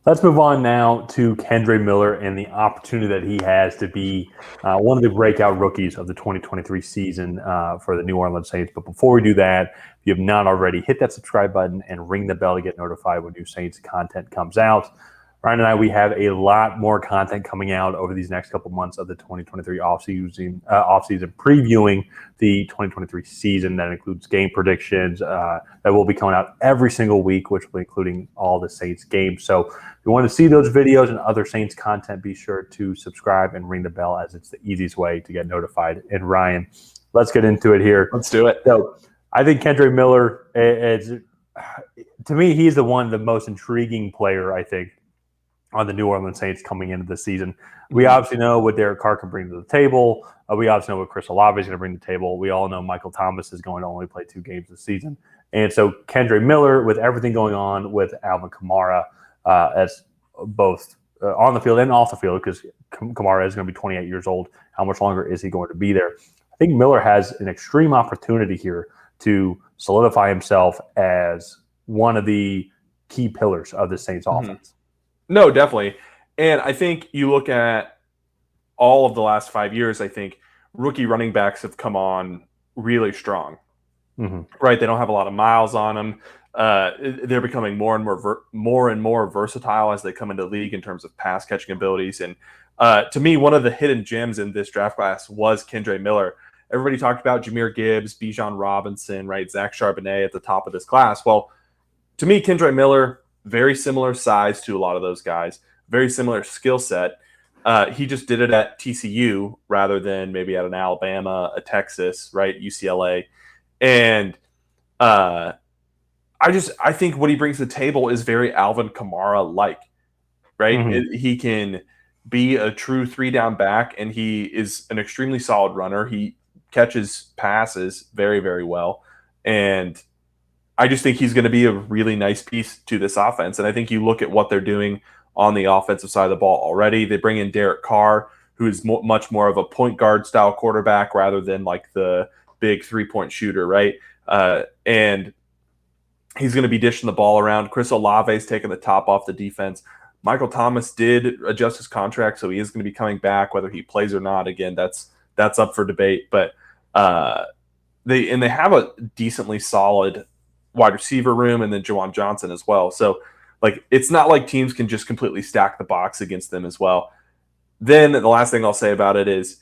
Let's move on now to Kendre Miller and the opportunity that he has to be one of the breakout rookies of the 2023 season for the New Orleans Saints. But before we do that, if you have not already, hit that subscribe button and ring the bell to get notified when new Saints content comes out. Ryan and I, we have a lot more content coming out over these next couple months of the 2023 offseason, previewing the 2023 season. That includes game predictions that will be coming out every single week, which will be including all the Saints games. So if you want to see those videos and other Saints content, be sure to subscribe and ring the bell, as it's the easiest way to get notified. And Ryan, let's get into it here. Let's do it. So I think Kendre Miller, to me, he's the most intriguing player, I think, on the New Orleans Saints coming into the season. We obviously know what Derek Carr can bring to the table. We obviously know what Chris Olave is going to bring to the table. We all know Michael Thomas is going to only play 2 games this season. And so Kendre Miller, with everything going on with Alvin Kamara, as both on the field and off the field, because Kamara is going to be 28 years old. How much longer is he going to be there? I think Miller has an extreme opportunity here to solidify himself as one of the key pillars of the Saints offense. No, definitely. And I think you look at all of the last 5 years, I think rookie running backs have come on really strong, right? They don't have a lot of miles on them. They're becoming more and more versatile as they come into the league in terms of pass catching abilities. And to me, one of the hidden gems in this draft class was Kendre Miller. Everybody talked about Jahmyr Gibbs, Bijan Robinson, right? Zach Charbonnet at the top of this class. Well, to me, Kendre Miller, very similar size to a lot of those guys, very similar skill set. He just did it at TCU rather than maybe at an Alabama, a Texas, right, UCLA. And I think what he brings to the table is very Alvin Kamara-like, right? He can be a true 3-down back, and he is an extremely solid runner. He catches passes very, very well. And I just think he's going to be a really nice piece to this offense. And I think you look at what they're doing on the offensive side of the ball already. They bring in Derek Carr, who's much more of a point guard style quarterback rather than like the big 3-point shooter, right? And he's going to be dishing the ball around. Chris Olave is taking the top off the defense. Michael Thomas did adjust his contract, so he is going to be coming back. Whether he plays or not, again, that's up for debate. But they have a decently solid wide receiver room, and then Juwan Johnson as well. So, like, it's not like teams can just completely stack the box against them as well. Then the last thing I'll say about it is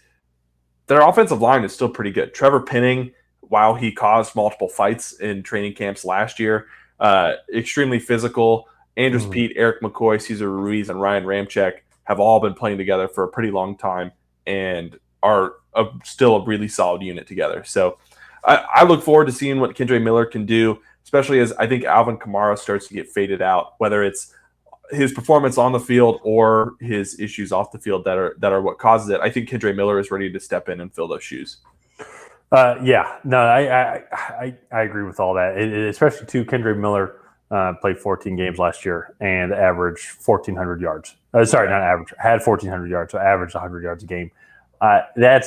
their offensive line is still pretty good. Trevor Penning, while he caused multiple fights in training camps last year, extremely physical. Andrews Pete, Eric McCoy, Cesar Ruiz, and Ryan Ramczyk have all been playing together for a pretty long time and are still a really solid unit together. So I look forward to seeing what Kendre Miller can do, especially as I think Alvin Kamara starts to get faded out, whether it's his performance on the field or his issues off the field that are what causes it. I think Kendre Miller is ready to step in and fill those shoes. I agree with all that. Especially too, Kendre Miller played 14 games last year and averaged 1,400 yards. Had 1,400 yards, so averaged 100 yards a game. That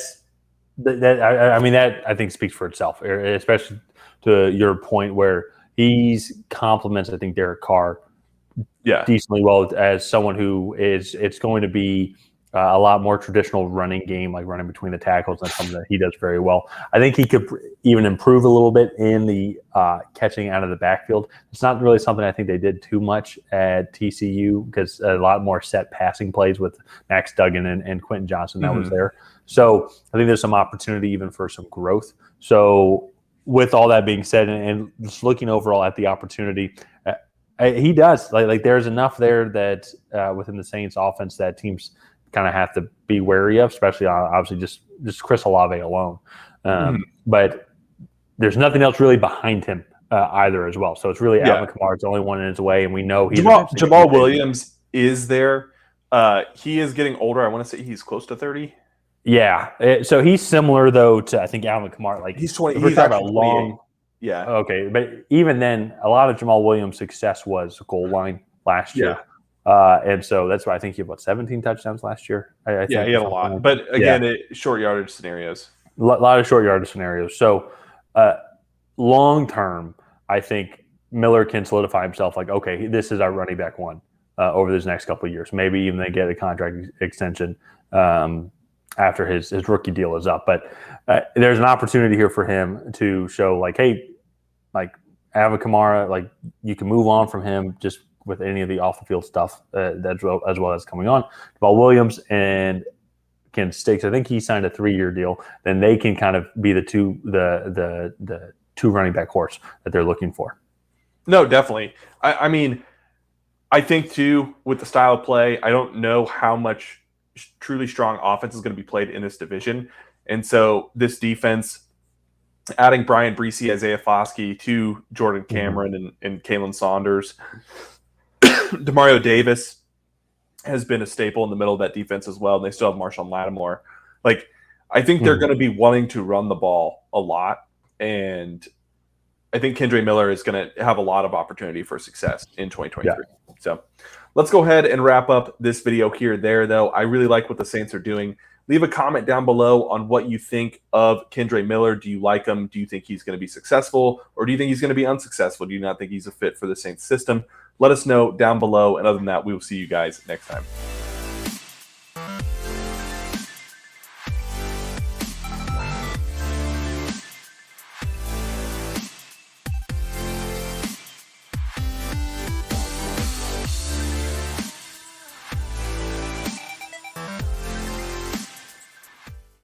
I think speaks for itself, especially to your point where he's complements, I think, Derek Carr decently well as someone who it's going to be a lot more traditional running game, like running between the tackles. That's something that he does very well. I think he could even improve a little bit in the catching out of the backfield. It's not really something I think they did too much at TCU because a lot more set passing plays with Max Duggan and Quentin Johnson that was there. So I think there's some opportunity even for some growth. So with all that being said, and just looking overall at the opportunity, he does like there's enough there that within the Saints offense that teams kind of have to be wary of, especially obviously just Chris Olave alone. But there's nothing else really behind him either as well. So it's really Alvin Kamara. It's the only one in his way, and we know he's Jamal Williams is there. He is getting older. I want to say he's close to 30. Yeah. So he's similar though to I think Alvin Kamara. Like he's 20. He's talking about long. Yeah. Okay, but even then, a lot of Jamal Williams' success was goal line last year. And so that's why I think he had 17 touchdowns last year. I think he had a lot. But again, short yardage scenarios. A lot of short yardage scenarios. So long term, I think Miller can solidify himself like, okay, this is our running back one. over these next couple of years. Maybe even they get a contract extension after his rookie deal is up. But there's an opportunity here for him to show, like, hey, like Alvin Kamara, like you can move on from him just with any of the off the field stuff as well as coming on. Jamal Williams and Ken Sticks, I think he signed a 3-year deal. Then they can kind of be the two running back horse that they're looking for. No, definitely. I mean, I think too with the style of play, I don't know how much truly strong offense is going to be played in this division, and so this defense, adding Brian Breesy, Isaiah Foskey to Jordan Cameron and Kalen Saunders. Demario Davis has been a staple in the middle of that defense as well, and they still have Marshawn Lattimore. Like, I think they're going to be wanting to run the ball a lot, and I think Kendre Miller is going to have a lot of opportunity for success in 2023. Yeah. So let's go ahead and wrap up this video here. Though, I really like what the Saints are doing. Leave a comment down below on what you think of Kendre Miller. Do you like him? Do you think he's going to be successful? Or do you think he's going to be unsuccessful? Do you not think he's a fit for the Saints system? Let us know down below. And other than that, we will see you guys next time.